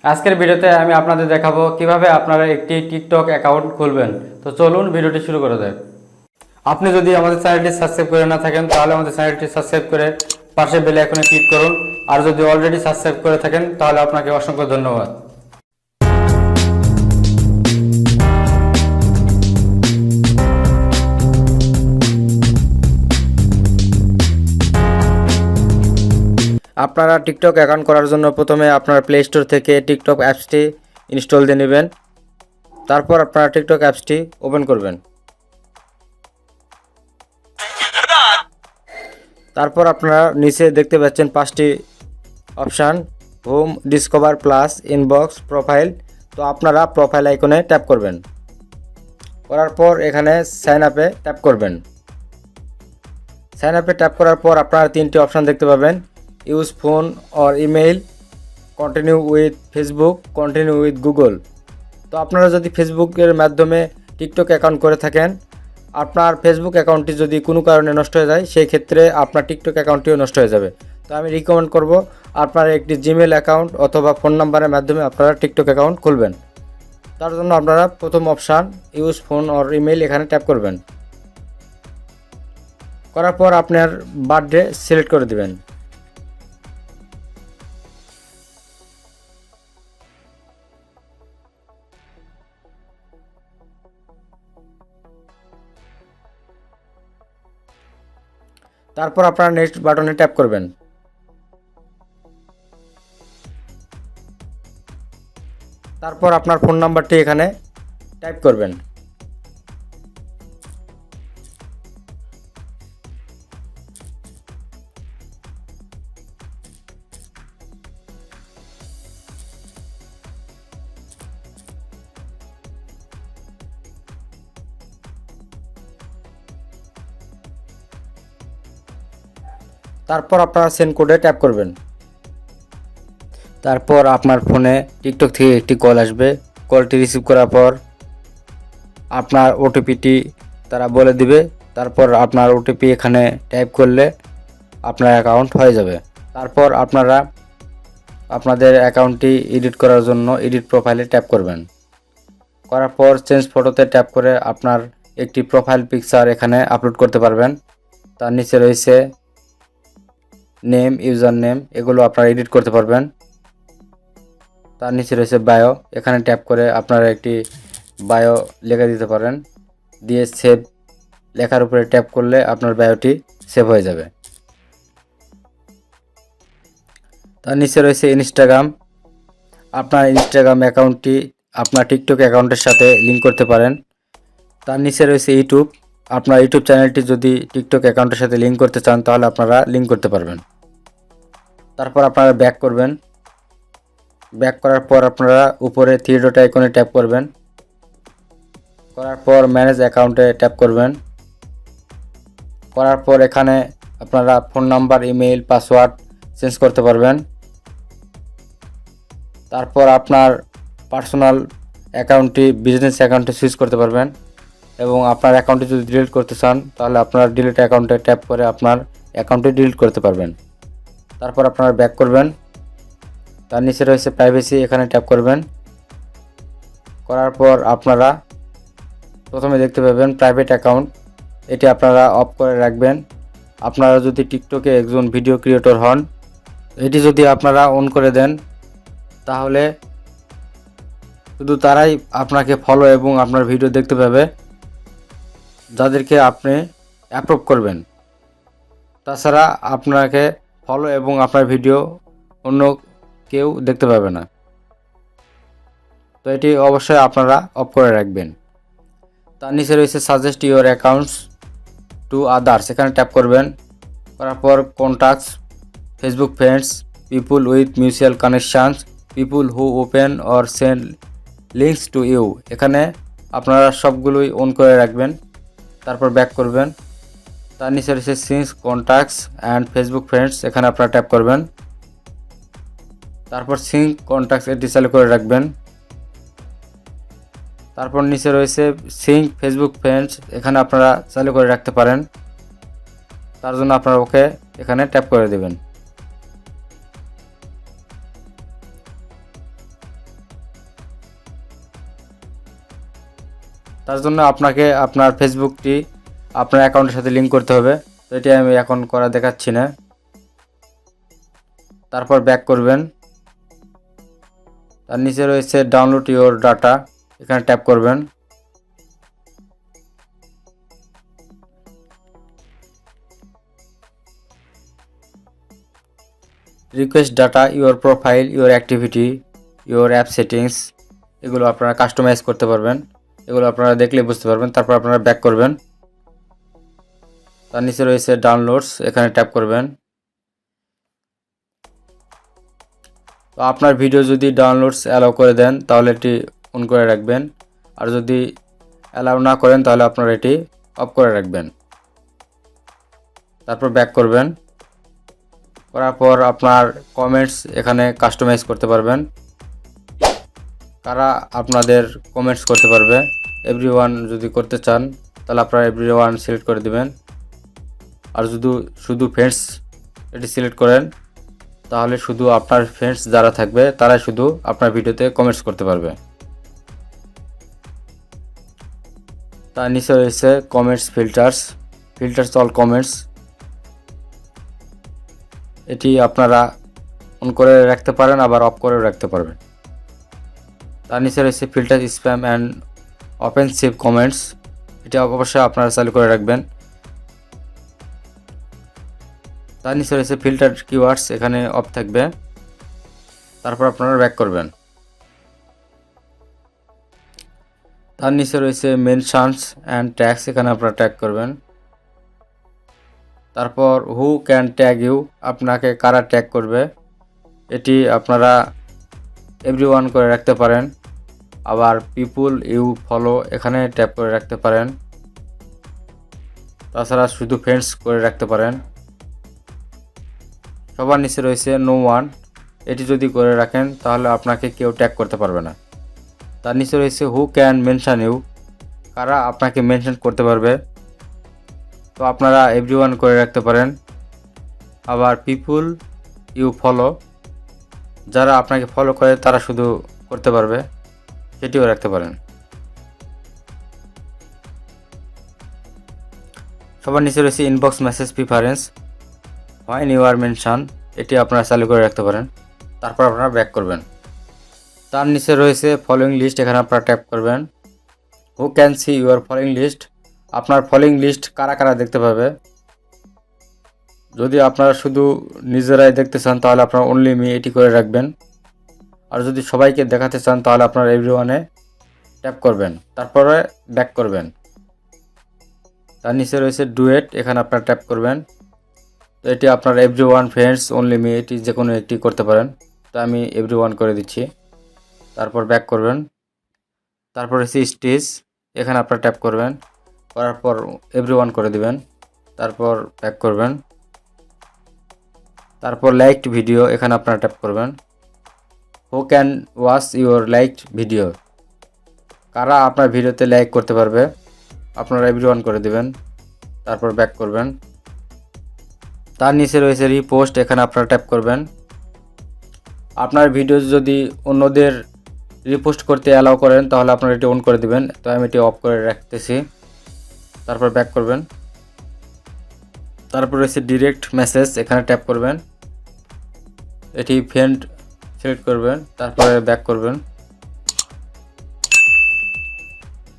আজকের ভিডিওতে আমি আপনাদের দেখাবো কিভাবে আপনারা একটি টিকটক অ্যাকাউন্ট খুলবেন। তো চলুন ভিডিওটি শুরু করা যাক। আপনি যদি আমাদের চ্যানেলটি সাবস্ক্রাইব করে না থাকেন তাহলে আমাদের চ্যানেলটি সাবস্ক্রাইব করে পাশে বেল আইকনে ক্লিক করুন। আর যদি অলরেডি সাবস্ক্রাইব করে থাকেন তাহলে আপনাকে অসংখ্য ধন্যবাদ। আপনারা টিকটক অ্যাকাউন্ট করার জন্য প্রথমে আপনার প্লে স্টোর থেকে টিকটক অ্যাপসটি ইনস্টল দিয়ে নেবেন। তারপর আপনারা টিকটক অ্যাপসটি ওপেন করবেন। তারপর আপনারা নিচে দেখতে পাচ্ছেন 5টি option: home, discover, plus, inbox, profile. তো আপনারা প্রোফাইল আইকনে ট্যাপ করবেন। করার পর এখানে সাইন আপে ট্যাপ করবেন। সাইন আপে ট্যাপ করার পর আপনারা 3টি অপশান দেখতে পাবেন: use phone or email, continue with Facebook, continue with Google. তো আপনারা যদি ফেসবুকের মাধ্যমে টিকটক অ্যাকাউন্ট করে থাকেন, আপনার ফেসবুক অ্যাকাউন্টটি যদি কোনো কারণে নষ্ট হয়ে যায় সেই ক্ষেত্রে আপনার টিকটক অ্যাকাউন্টটিও নষ্ট হয়ে যাবে। তো আমি রিকমেন্ড করব আপনার একটি জিমেল অ্যাকাউন্ট অথবা ফোন নাম্বারের মাধ্যমে আপনারা টিকটক অ্যাকাউন্ট খুলবেন। তার জন্য আপনারা প্রথম option use phone or email এখানে ট্যাপ করবেন। করার পর আপনার বার্থডে সিলেক্ট করে দিবেন। তারপর আপনারা নেক্সট বাটনে ট্যাপ করবেন। তারপর আপনার ফোন নাম্বারটি এখানে টাইপ করবেন। তারপর আপনারা সেন্ড কোডে ট্যাপ করবেন। তারপর আপনার ফোনে টিকটক থেকে একটি কল আসবে। কলটি রিসিভ করার পর আপনার ওটিপিটি তারা বলে দিবে। তারপর আপনার ওটিপি এখানে টাইপ করলে আপনার অ্যাকাউন্ট হয়ে যাবে। তারপর আপনারা আপনাদের অ্যাকাউন্টটি এডিট করার জন্য এডিট প্রোফাইলে ট্যাপ করবেন। করার পর চেঞ্জ ফটোতে ট্যাপ করে আপনার একটি প্রোফাইল পিকচার এখানে আপলোড করতে পারবেন। তার নিচে রয়েছে নেম, ইউজার নেম, এগুলো আপনারা এডিট করতে পারবেন। তার নিচে রয়েছে বায়ো, এখানে ট্যাপ করে আপনারা একটি বায়ো লেখা দিতে পারেন। দিয়ে সেভ লেখার উপরে ট্যাপ করলে আপনার বায়োটি সেভ হয়ে যাবে। তার নিচে রয়েছে ইনস্টাগ্রাম। আপনার ইনস্টাগ্রাম অ্যাকাউন্টটি আপনার টিকটক অ্যাকাউন্টের সাথে লিঙ্ক করতে পারেন। তার নিচে রয়েছে ইউটিউব। আপনার ইউটিউব চ্যানেলটি যদি টিকটক অ্যাকাউন্টের সাথে লিঙ্ক করতে চান তাহলে আপনারা লিঙ্ক করতে পারবেন। তারপর আপনারা ব্যাক করবেন। ব্যাক করার পর আপনারা উপরে থ্রি ডট আইকনে ট্যাপ করবেন। করার পর ম্যানেজ অ্যাকাউন্টে ট্যাপ করবেন। করার পর এখানে আপনারা phone number, email, password change করতে পারবেন। তারপর আপনার পার্সোনাল অ্যাকাউন্টটি বিজনেস অ্যাকাউন্টে সুইচ করতে পারবেন। এবং আপনার অ্যাকাউন্টটি যদি ডিলিট করতে চান তাহলে আপনার ডিলিট অ্যাকাউন্টে ট্যাপ করে আপনার অ্যাকাউন্টটি ডিলিট করতে পারবেন। তারপর আপনারা ব্যাক করবেন। তার নিচে রয়েছে প্রাইভেসি, এখানে ট্যাপ করবেন। করার পর আপনারা প্রথমে দেখতে পাবেন প্রাইভেট অ্যাকাউন্ট, এটি আপনারা অফ করে রাখবেন। আপনারা যদি টিকটকে একজন ভিডিও ক্রিয়েটর হন, এটি যদি আপনারা অন করে দেন তাহলে শুধু তারাই আপনাকে ফলো এবং আপনার ভিডিও দেখতে পাবে যাদেরকে আপনি অ্যাপ্রুভ করবেন। তাছাড়া আপনাকে ফলো এবং আপনার ভিডিও অন্য কেউ দেখতে পাবে না। তো এটি অবশ্যই আপনারা অফ করে রাখবেন। তার নিচে রয়েছে suggest your accounts to others, এখানে ট্যাপ করবেন। করার পর contacts, Facebook friends, people with mutual connections, people who open or send links to you, এখানে আপনারা সবগুলোই অন করে রাখবেন। তারপর ব্যাক করবেন। তার নিচে রয়েছে sync contacts and Facebook friends, এখানে আপনারা ট্যাপ করবেন। তারপর সিঙ্ক কন্ট্যাক্টস এটি চালু করে রাখবেন। তারপর নিচে রয়েছে সিঙ্ক ফেসবুক ফ্রেন্ডস, এখানে আপনারা চালু করে রাখতে পারেন। তার জন্য আপনারা ওকে, এখানে ট্যাপ করে দেবেন। তার জন্য আপনাকে আপনার ফেসবুকটি আপনার অ্যাকাউন্টের সাথে লিঙ্ক করতে হবে। তো এটি আমি এখন করা দেখাচ্ছি না। তারপর ব্যাক করবেন। তার নিচে রয়েছে ডাউনলোড ইওর ডাটা, এখানে ট্যাপ করবেন। Request data, your profile, your activity, your app settings, এগুলো আপনারা কাস্টমাইজ করতে পারবেন। এগুলো আপনারা দেখলে বুঝতে পারবেন। তারপর আপনারা ব্যাক করবেন। তার নিচে রয়েছে ডাউনলোডস, এখানে ট্যাপ করবেন। তো আপনার ভিডিও যদি ডাউনলোডস অ্যালাউ করে দেন তাহলে এটি অন করে রাখবেন, আর যদি অ্যালাউ না করেন তাহলে আপনারা এটি অফ করে রাখবেন। তারপর ব্যাক করবেন। করার পর আপনার কমেন্টস এখানে কাস্টমাইজ করতে পারবেন। কারা আপনাদের কমেন্টস করতে পারবে, এভরিওয়ান যদি করতে চান তাহলে আপনারা এভরিওয়ান সিলেক্ট করে দিবেন। আর যদি শুধু ফ্রেন্ডস এটি সিলেক্ট করেন তাহলে শুধু আপনার ফ্রেন্ডস যারা থাকবে তারাই শুধু আপনার ভিডিওতে কমেন্টস করতে পারবে। তার নিচে রয়েছে কমেন্টস ফিল্টার্স অল কমেন্টস, এটি আপনারা অন করে রাখতে পারেন, আবার অফ করে রাখতে পারবেন। তার নিচে রয়েছে filter spam and offensive comments, এটি অবশ্যই আপনারা চালু করে রাখবেন। তার নিচে রয়েছে ফিল্টার কিওয়ার্ডস, এখানে অফ থাকবে। তারপর আপনারা ব্যাক করবেন। তার নিচে রয়েছে মেনশনস অ্যান্ড ট্যাগস, এখানে আপনারা ট্যাগ করবেন। তারপর হু ক্যান ট্যাগ ইউ, আপনাকে কারা ট্যাগ করবে, এটি আপনারা এভরিওয়ান করে রাখতে পারেন। আবার পিপুল ইউ ফলো, এখানে ট্যাপ করে রাখতে পারেন। তাছাড়া শুধু ফ্রেন্ডস করে রাখতে পারেন। সবার নিচে রয়েছে নো ওয়ান, এটি যদি করে রাখেন তাহলে আপনাকে কেউ ট্যাগ করতে পারবে না। তার নিচে রয়েছে হু ক্যান মেনশন ইউ, কারা আপনাকে মেনশন করতে পারবে, তো আপনারা এভরিওয়ান করে রাখতে পারেন। আবার পিপুল ইউ ফলো, যারা আপনাকে ফলো করে তারা শুধু করতে পারবে, সেটিও রাখতে পারেন। সবার নিচে রয়েছে inbox message preference when you are mention, এটি আপনারা চালু করে রাখতে পারেন। তারপর আপনারা ব্যাক করবেন। তার নিচে রয়েছে ফলোইং লিস্ট, এখানে আপনারা ট্যাপ করবেন। Who can see your following list, আপনার ফলোইং লিস্ট কারা কারা দেখতে পাবে। যদি আপনারা শুধু নিজেরাই দেখতে চান তাহলে আপনারা অনলি মি এটি করে রাখবেন। আর যদি সবাইকে দেখাতে চান তাহলে আপনারা এভরিওয়ানে ট্যাপ করবেন, তারপরে ব্যাক করবেন। তার নিচে রয়েছে ডুয়েট, এখানে আপনারা ট্যাপ করবেন। তো এটি আপনার এভরিওয়ান, ফ্রেন্ডস, অনলি মি, এটি যে কোনো একটি করতে পারেন। তো আমি এভরিওয়ান করে দিচ্ছি। তারপর ব্যাক করবেন। তারপর হচ্ছে স্টেজ, এখানে আপনারা ট্যাপ করবেন। করার পর এভরিওয়ান করে দিবেন। তারপর ব্যাক করবেন। তারপর লাইকড ভিডিও, এখানে আপনারা ট্যাপ করবেন। Who can watch your liked video, কারা আপনার ভিডিওতে লাইক করতে পারবে, আপনারা এভরিওয়ান করে দিবেন। তারপর ব্যাক করবেন। তার নিচে রয়েছে রিপোস্ট, এখানে আপনারা ট্যাপ করবেন। আপনার ভিডিও যদি অন্যদের রিপোস্ট করতে অ্যালাউ করেন তাহলে আপনারা এটি অন করে দিবেন। তো আমি এটি অফ করে রাখতেছি। তারপর ব্যাক করবেন। তারপর রয়েছে ডিরেক্ট মেসেজ, এখানে ট্যাপ করবেন। এটি ফ্রেন্ড সিলেক্ট করবেন, তারপরে ব্যাক করবেন।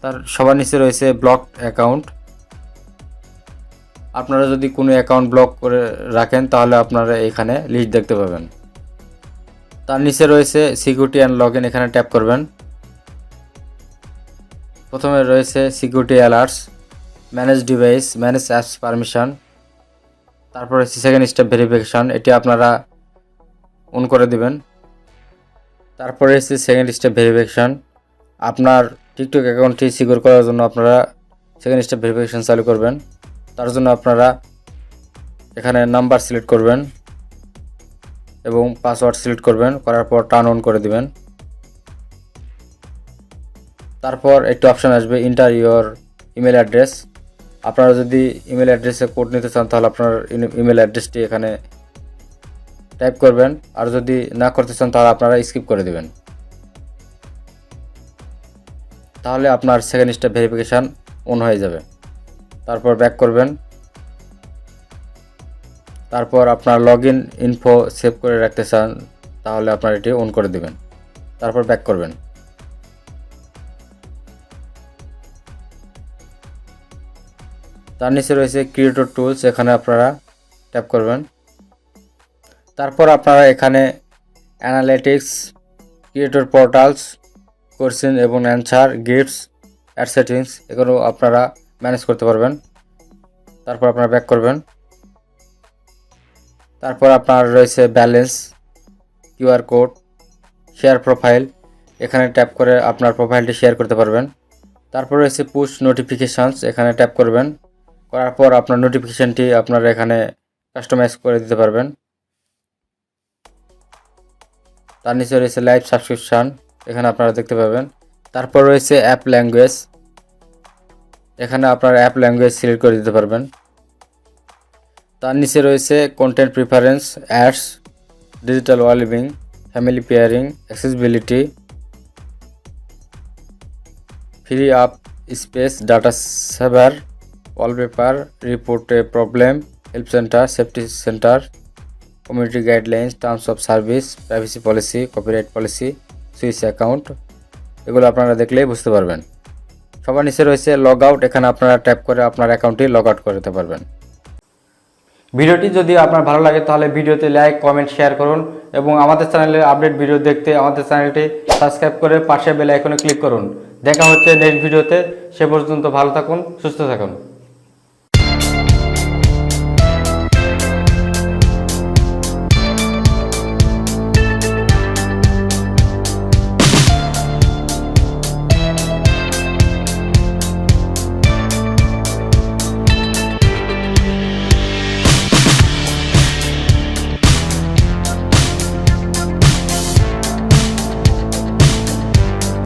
তার সবার নিচে রয়েছে ব্লক অ্যাকাউন্ট, আপনারা যদি কোনো অ্যাকাউন্ট ব্লক করে রাখেন তাহলে আপনারা এখানে লিস্ট দেখতে পাবেন। তার নিচে রয়েছে সিকিউরিটি অ্যান্ড লগ ইন, এখানে ট্যাপ করবেন। প্রথমে রয়েছে security alerts, manage device, manage apps permission. তারপর হচ্ছে সেকেন্ড স্টেপ ভেরিফিকেশন, এটি আপনারা অন করে দিবেন। তারপরে হচ্ছে সেকেন্ড স্টেপ ভেরিফিকেশন, আপনার টিকটক অ্যাকাউন্টটি সিকিউর করার জন্য আপনারা সেকেন্ড স্টেপ ভেরিফিকেশন চালু করবেন। তার জন্য আপনারা এখানে নাম্বার সিলেক্ট করবেন এবং পাসওয়ার্ড সিলেক্ট করবেন, করার পর টার্ন অন করে দিবেন। তারপর একটি অপশান আসবে ইন্টার ইওর ইমেল অ্যাড্রেস, আপনারা যদি ইমেল অ্যাড্রেসে কোড নিতে চান তাহলে আপনার ইমেল অ্যাড্রেসটি এখানে টাইপ করবেন, আর যদি না করতে চান তাহলে আপনারা স্কিপ করে দেবেন। তাহলে আপনার সেকেন্ড স্টেপ ভেরিফিকেশান অন হয়ে যাবে। তারপর ব্যাক করবেন। তারপর আপনার লগ ইন ইনফো সেভ করে রাখতে চান তাহলে আপনার এটি অন করে দেবেন। তারপর ব্যাক করবেন। তার নিচে রয়েছে ক্রিয়েটর টুলস, এখানে আপনারা ট্যাপ করবেন। তারপর আপনারা এখানে অ্যানালিটিক্স, ক্রিয়েটর পোর্টালস, কোশ্চেন এবং অ্যান্সার, গিফটস, অ্যাড সেটিংস এগুলো আপনারা ম্যানেজ করতে পারবেন। তারপর আপনারা ব্যাক করবেন। তারপর আপনার রয়েছে balance, QR code, share profile, এখানে ট্যাপ করে আপনার প্রোফাইলটি শেয়ার করতে পারবেন। তারপর রয়েছে পুশ নোটিফিকেশানস, এখানে ট্যাপ করবেন। করার পর আপনার নোটিফিকেশানটি আপনারা এখানে কাস্টমাইজ করে দিতে পারবেন। তার নিচে রয়েছে লাইভ সাবস্ক্রিপশান, এখানে আপনারা দেখতে পাবেন। তারপর রয়েছে অ্যাপ ল্যাঙ্গুয়েজ, এখানে আপনার অ্যাপ ল্যাঙ্গুয়েজ সিলেক্ট করে দিতে পারবেন। তার নিচে রয়েছে content preference, ads, digital wellbeing, family pairing, accessibility, free up space, data saver, wallpaper, report a problem, help centre, safety centre, community guidelines, terms of service, privacy policy, copyright policy, switch account এগুলো আপনারা দেখলেই বুঝতে পারবেন। সবার নিচে রয়েছে log out, এখানে আপনারা ট্যাপ করে আপনার অ্যাকাউন্টটি লগ আউট করতে পারবেন। ভিডিওটি যদি আপনার ভালো লাগে তাহলে ভিডিওতে লাইক, কমেন্ট, শেয়ার করুন এবং আমাদের চ্যানেলের আপডেট ভিডিও দেখতে আমাদের চ্যানেলটি সাবস্ক্রাইব করে পাশে বেল আইকনে ক্লিক করুন। দেখা হচ্ছে নেক্সট ভিডিওতে, সে পর্যন্ত ভালো থাকুন, সুস্থ থাকুন।